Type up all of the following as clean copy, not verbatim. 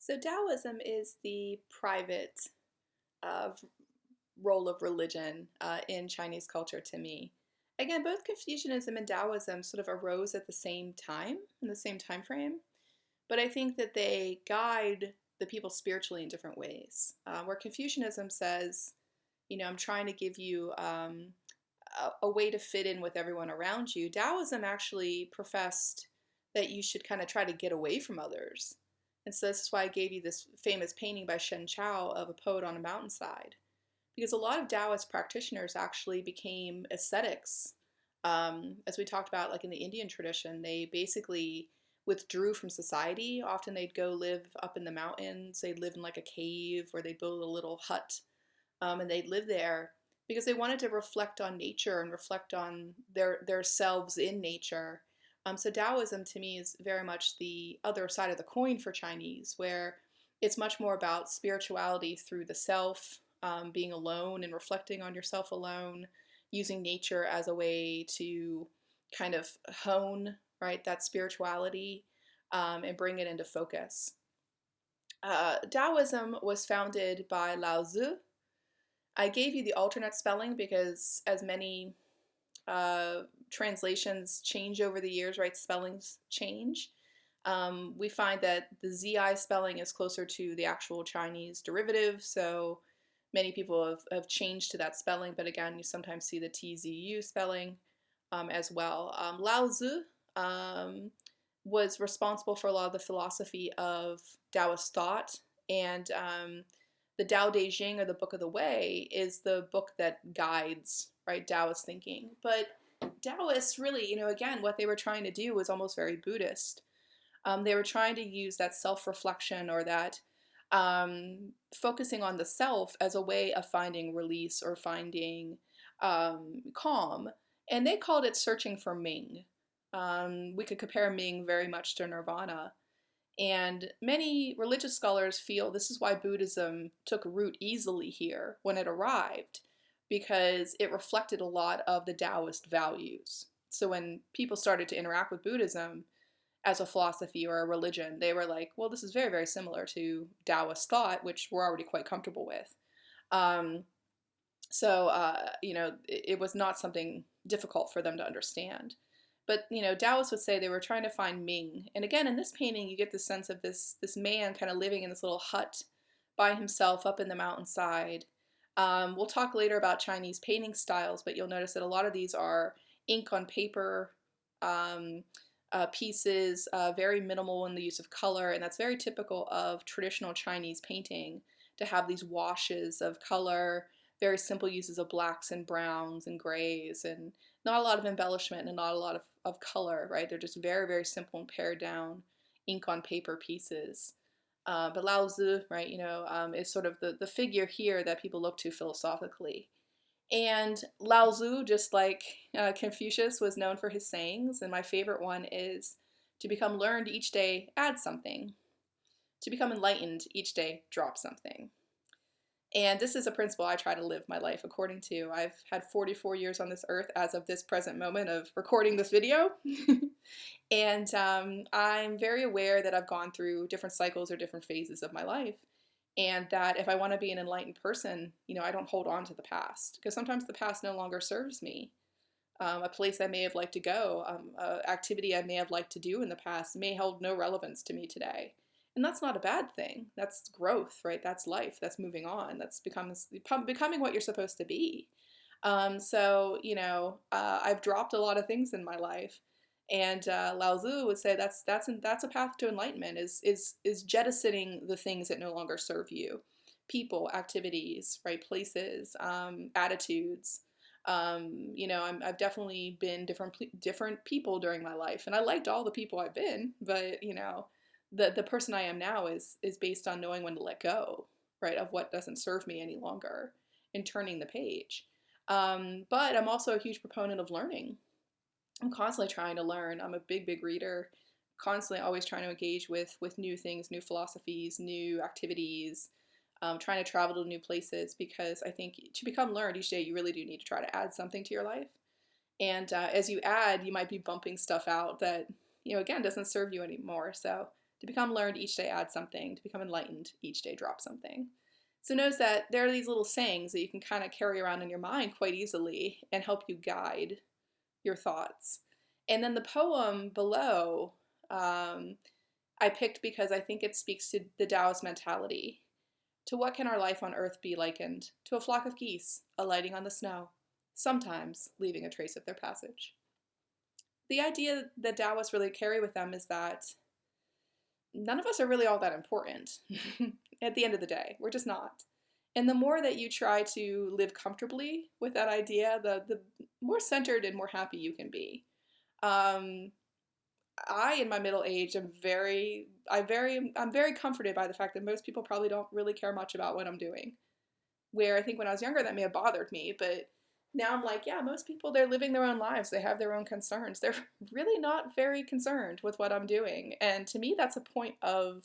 So Taoism is the private uh, role of religion in Chinese culture to me. Again, both Confucianism and Taoism sort of arose at the same time, in the same time frame, but I think that they guide the people spiritually in different ways. Where Confucianism says, I'm trying to give you a way to fit in with everyone around you, Taoism actually professed that you should kind of try to get away from others. And so this is why I gave you this famous painting by Shen Chao of a poet on a mountainside. Because a lot of Taoist practitioners actually became ascetics. As we talked about, like in the Indian tradition, they basically withdrew from society. Often they'd go live up in the mountains, they'd live in like a cave, or they'd build a little hut, and they'd live there because they wanted to reflect on nature and reflect on their selves in nature. So Taoism to me is very much the other side of the coin for Chinese, where it's much more about spirituality through the self, being alone and reflecting on yourself alone, using nature as a way to kind of hone, right, that spirituality, and bring it into focus. Taoism was founded by Lao Tzu. I gave you the alternate spelling because as many translations change over the years, right? Spellings change. We find that the ZI spelling is closer to the actual Chinese derivative, so many people have changed to that spelling, but again, you sometimes see the TZU spelling as well. Lao Tzu was responsible for a lot of the philosophy of Taoist thought, and the Tao Te Ching, or the Book of the Way, is the book that guides, right, Taoist thinking. But Taoists really, again, what they were trying to do was almost very Buddhist. They were trying to use that self-reflection, or that focusing on the self as a way of finding release or finding calm. And they called it searching for Ming. We could compare Ming very much to Nirvana. And many religious scholars feel this is why Buddhism took root easily here when it arrived, because it reflected a lot of the Taoist values. So when people started to interact with Buddhism as a philosophy or a religion, they were like, well, this is very, very similar to Taoist thought, which we're already quite comfortable with. Um, it was not something difficult for them to understand. But, Taoists would say they were trying to find Ming. And again, in this painting, you get the sense of this man kind of living in this little hut by himself up in the mountainside. We'll talk later about Chinese painting styles, but you'll notice that a lot of these are ink on paper pieces, very minimal in the use of color, and that's very typical of traditional Chinese painting, to have these washes of color, very simple uses of blacks and browns and grays, and not a lot of embellishment and not a lot of color, right? They're just very, very simple and pared down ink on paper pieces. But Lao Tzu, right, is sort of the figure here that people look to philosophically. And Lao Tzu, just like Confucius, was known for his sayings, and my favorite one is, to become learned each day, add something. To become enlightened each day, drop something. And this is a principle I try to live my life according to. I've had 44 years on this earth as of this present moment of recording this video. And I'm very aware that I've gone through different cycles or different phases of my life. And that if I want to be an enlightened person, I don't hold on to the past, because sometimes the past no longer serves me. A place I may have liked to go, activity I may have liked to do in the past may hold no relevance to me today. And that's not a bad thing. That's growth, right? That's life. That's moving on. That's becoming what you're supposed to be. I've dropped a lot of things in my life, and Lao Tzu would say that's a path to enlightenment. Is jettisoning the things that no longer serve you, people, activities, right, places, attitudes. I've definitely been different people during my life, and I liked all the people I've been, but the person I am now is based on knowing when to let go, right, of what doesn't serve me any longer, and turning the page. But I'm also a huge proponent of learning. I'm constantly trying to learn. I'm a big, big reader, constantly always trying to engage with new things, new philosophies, new activities, trying to travel to new places, because I think to become learned each day, you really do need to try to add something to your life. And as you add, you might be bumping stuff out that, again, doesn't serve you anymore. So To become learned, each day add something. To become enlightened, each day drop something. So notice that there are these little sayings that you can kind of carry around in your mind quite easily and help you guide your thoughts. And then the poem below, I picked because I think it speaks to the Taoist mentality. To what can our life on earth be likened? To a flock of geese alighting on the snow, sometimes leaving a trace of their passage. The idea that Taoists really carry with them is that none of us are really all that important at the end of the day. We're just not. And the more that you try to live comfortably with that idea, the more centered and more happy you can be. I, in my middle age, I'm very comforted by the fact that most people probably don't really care much about what I'm doing. Where I think when I was younger, that may have bothered me, but now I'm like, yeah, most people, they're living their own lives. They have their own concerns. They're really not very concerned with what I'm doing. And to me, that's a point of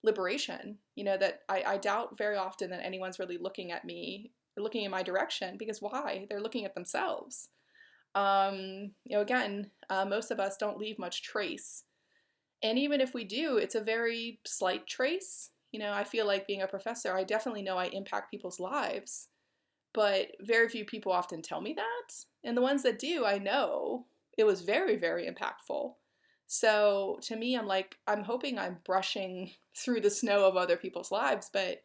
liberation, that I doubt very often that anyone's really looking at me or looking in my direction, because why? They're looking at themselves. Again, most of us don't leave much trace. And even if we do, it's a very slight trace. I feel like being a professor, I definitely know I impact people's lives, but very few people often tell me that. And the ones that do, I know it was very, very impactful. So to me, I'm hoping I'm brushing through the snow of other people's lives, but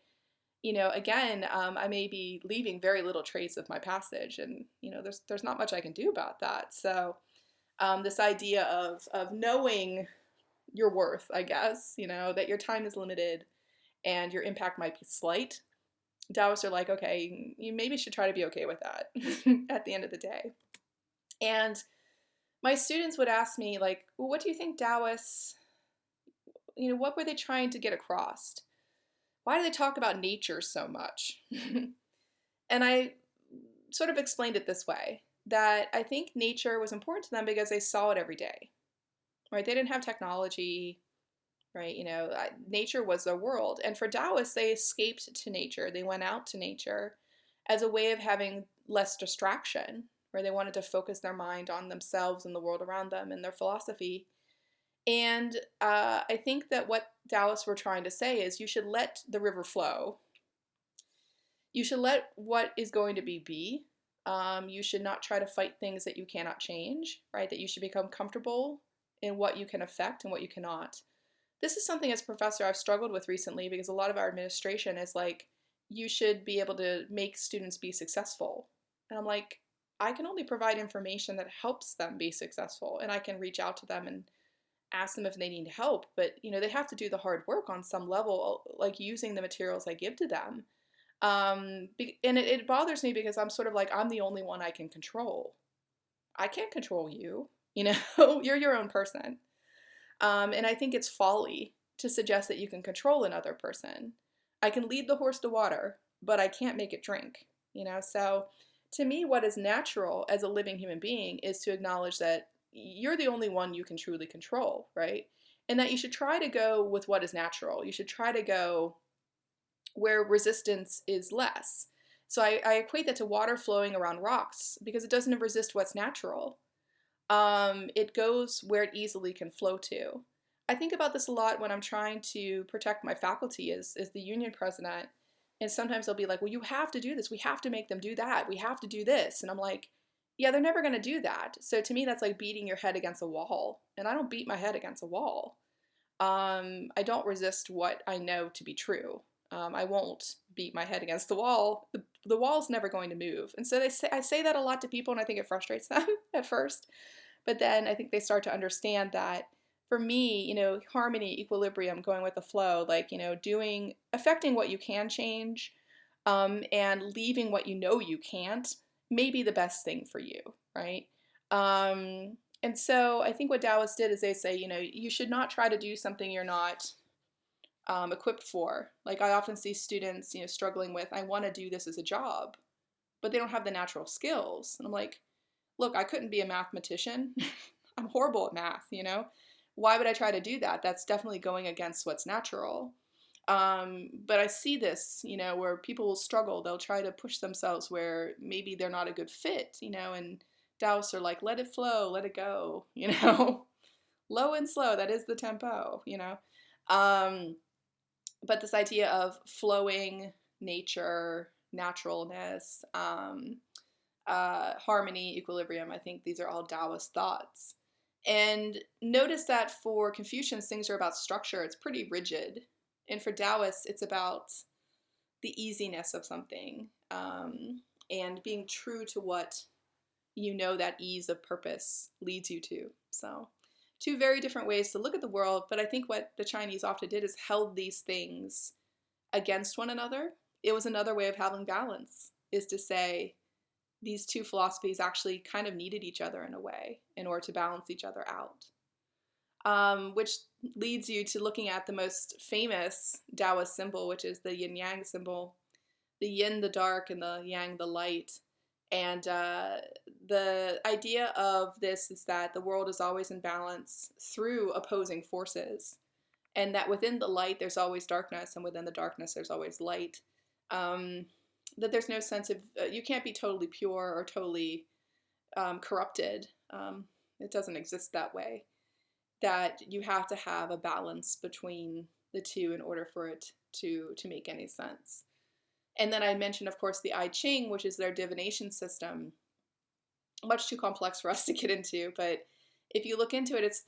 again, I may be leaving very little trace of my passage, and there's not much I can do about that. So this idea of knowing your worth, I guess, that your time is limited and your impact might be slight. Taoists are like, okay, you maybe should try to be okay with that at the end of the day. And my students would ask me, like, well, what do you think Taoists, what were they trying to get across? Why do they talk about nature so much? And I sort of explained it this way, that I think nature was important to them because they saw it every day, right? They didn't have technology, right? Nature was their world. And for Taoists, they escaped to nature. They went out to nature as a way of having less distraction, where they wanted to focus their mind on themselves and the world around them and their philosophy. And I think that what Taoists were trying to say is you should let the river flow. You should let what is going to be. You should not try to fight things that you cannot change, right? That you should become comfortable in what you can affect and what you cannot. This is something as a professor I've struggled with recently, because a lot of our administration is like, you should be able to make students be successful. And I'm like, I can only provide information that helps them be successful, and I can reach out to them and ask them if they need help, but they have to do the hard work on some level, like using the materials I give to them. And it bothers me because I'm sort of like, I'm the only one I can control. I can't control you, you're your own person. And I think it's folly to suggest that you can control another person. I can lead the horse to water, but I can't make it drink, So to me, what is natural as a living human being is to acknowledge that you're the only one you can truly control, right? And that you should try to go with what is natural. You should try to go where resistance is less. So I equate that to water flowing around rocks, because it doesn't resist what's natural. It goes where it easily can flow to. I think about this a lot when I'm trying to protect my faculty as the union president. And sometimes they'll be like, well, you have to do this. We have to make them do that. We have to do this. And I'm like, yeah, they're never going to do that. So to me, that's like beating your head against a wall. And I don't beat my head against a wall. I don't resist what I know to be true. I won't beat my head against the wall. The wall's never going to move. And so I say that a lot to people, and I think it frustrates them at first. But then I think they start to understand that for me, harmony, equilibrium, going with the flow, like, affecting what you can change, and leaving what you can't, may be the best thing for you, right? And so I think what Taoists did is they say, you should not try to do something you're not equipped for. Like, I often see students, struggling with, I want to do this as a job, but they don't have the natural skills. And I'm like, look, I couldn't be a mathematician. I'm horrible at math, Why would I try to do that? That's definitely going against what's natural. But I see this, where people will struggle. They'll try to push themselves where maybe they're not a good fit, and Taoists are like, let it flow, let it go, low and slow, that is the tempo, Um, but this idea of flowing nature, naturalness, harmony, equilibrium, I think these are all Taoist thoughts. And notice that for Confucians, things are about structure. It's pretty rigid. And for Taoists, it's about the easiness of something, and being true to what you know that ease of purpose leads you to. So, two very different ways to look at the world, but I think what the Chinese often did is held these things against one another. It was another way of having balance, is to say these two philosophies actually kind of needed each other in a way in order to balance each other out. Which leads you to looking at the most famous Taoist symbol, which is the yin yang symbol, the yin, the dark, and the yang, the light. And the idea of this is that the world is always in balance through opposing forces, and that within the light there's always darkness, and within the darkness there's always light. That there's no sense of, you can't be totally pure or totally corrupted. It doesn't exist that way. That you have to have a balance between the two in order for it to make any sense. And then I mentioned, of course, the I Ching, which is their divination system. Much too complex for us to get into, but if you look into it, it's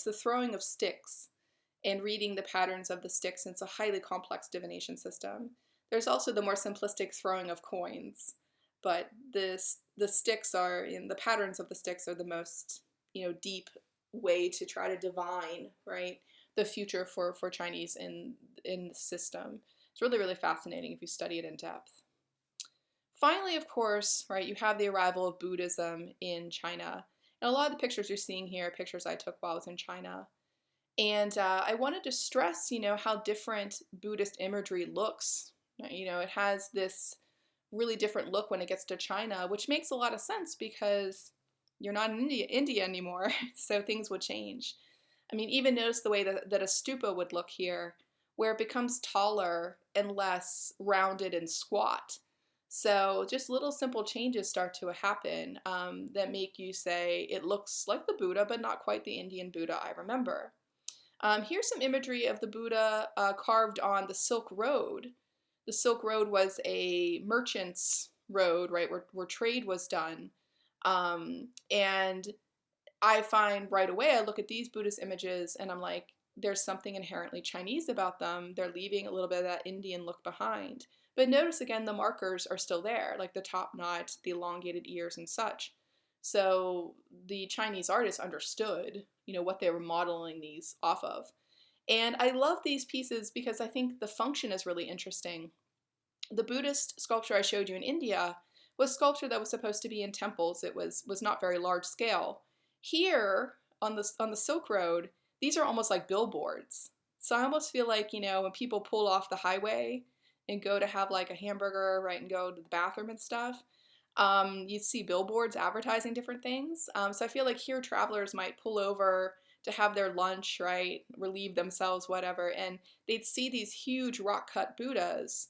the throwing of sticks and reading the patterns of the sticks. And it's a highly complex divination system. There's also the more simplistic throwing of coins, but the sticks are, in the patterns of the sticks are the most, deep way to try to divine, right, the future for Chinese in the system. It's really, really fascinating if you study it in depth. Finally, of course, right, you have the arrival of Buddhism in China. And a lot of the pictures you're seeing here are pictures I took while I was in China. And I wanted to stress, how different Buddhist imagery looks. It has this really different look when it gets to China, which makes a lot of sense because you're not in India anymore, so things would change. I mean, even notice the way that a stupa would look here, where it becomes taller and less rounded and squat. So just little simple changes start to happen that make you say it looks like the Buddha, but not quite the Indian Buddha I remember. Here's some imagery of the Buddha carved on the Silk Road. The Silk Road was a merchant's road, right, where trade was done. And I find right away, I look at these Buddhist images and I'm like, there's something inherently Chinese about them. They're leaving a little bit of that Indian look behind. But notice again, the markers are still there, like the top knot, the elongated ears and such. So the Chinese artists understood, what they were modeling these off of. And I love these pieces because I think the function is really interesting. The Buddhist sculpture I showed you in India was sculpture that was supposed to be in temples. It was not very large scale. Here on the Silk Road, these are almost like billboards. So I almost feel like, when people pull off the highway and go to have like a hamburger, right, and go to the bathroom and stuff, you see billboards advertising different things. So I feel like here travelers might pull over to have their lunch, right, relieve themselves, whatever, and they'd see these huge rock-cut Buddhas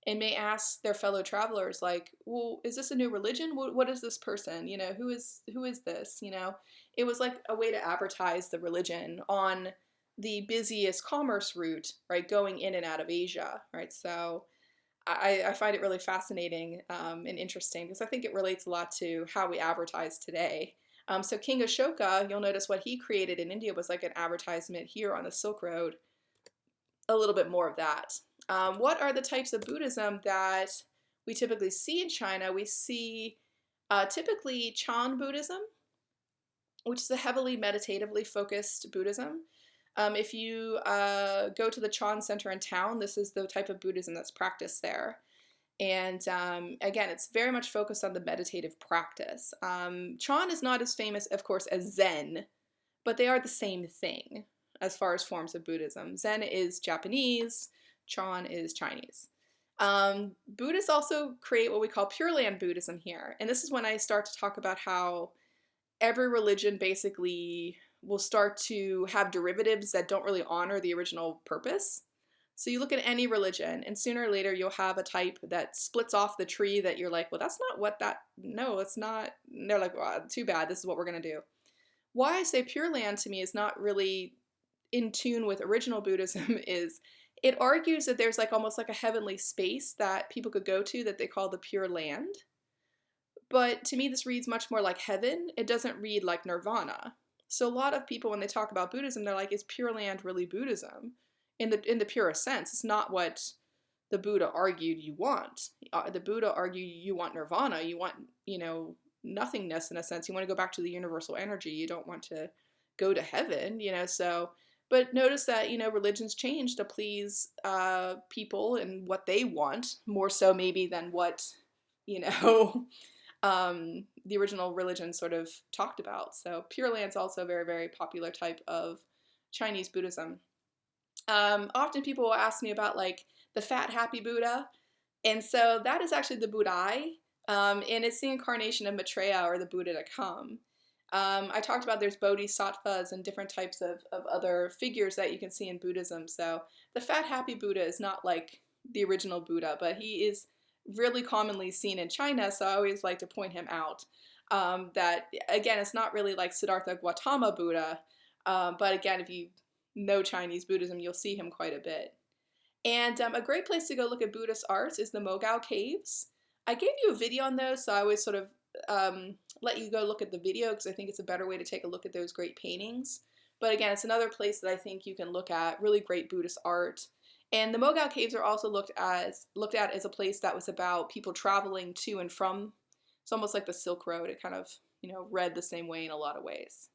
and may ask their fellow travelers, like, well, is this a new religion? What is this person? Who is this? It was like a way to advertise the religion on the busiest commerce route, right, going in and out of Asia, right? So I find it really fascinating and interesting because I think it relates a lot to how we advertise today. So King Ashoka, you'll notice what he created in India was like an advertisement here on the Silk Road. A little bit more of that. What are the types of Buddhism that we typically see in China? We see typically Chan Buddhism, which is a heavily meditatively focused Buddhism. If you go to the Chan Center in town, this is the type of Buddhism that's practiced there. And again, it's very much focused on the meditative practice. Chan is not as famous, of course, as Zen, but they are the same thing as far as forms of Buddhism. Zen is Japanese, Chan is Chinese. Buddhists also create what we call Pure Land Buddhism here. And this is when I start to talk about how every religion basically will start to have derivatives that don't really honor the original purpose. So you look at any religion, and sooner or later you'll have a type that splits off the tree that you're like, well, that's not what no, it's not. And they're like, well, too bad, this is what we're going to do. Why I say Pure Land to me is not really in tune with original Buddhism is it argues that there's like almost like a heavenly space that people could go to that they call the Pure Land. But to me, this reads much more like heaven. It doesn't read like nirvana. So a lot of people, when they talk about Buddhism, they're like, "Is Pure Land really Buddhism?" In the purest sense, it's not what the Buddha argued you want. The Buddha argued you want nirvana. You want, nothingness in a sense. You want to go back to the universal energy. You don't want to go to heaven. So. But notice that religions change to please people and what they want more so maybe than what you know the original religion sort of talked about. So Pure Land's also a very, very popular type of Chinese Buddhism. Often people will ask me about like the fat, happy Buddha. And so that is actually the Buddhai. And it's the incarnation of Maitreya, or the Buddha to come. I talked about there's bodhisattvas and different types of other figures that you can see in Buddhism. So the fat, happy Buddha is not like the original Buddha, but he is really commonly seen in China, so I always like to point him out. That, again, it's not really like Siddhartha Gautama Buddha, but again, if you know Chinese Buddhism, you'll see him quite a bit. And a great place to go look at Buddhist arts is the Mogao Caves. I gave you a video on those, so I always sort of let you go look at the video because I think it's a better way to take a look at those great paintings. But again, it's another place that I think you can look at really great Buddhist art. And the Mogao Caves are also looked at as a place that was about people traveling to and from. It's almost like the Silk Road. It kind of, read the same way in a lot of ways.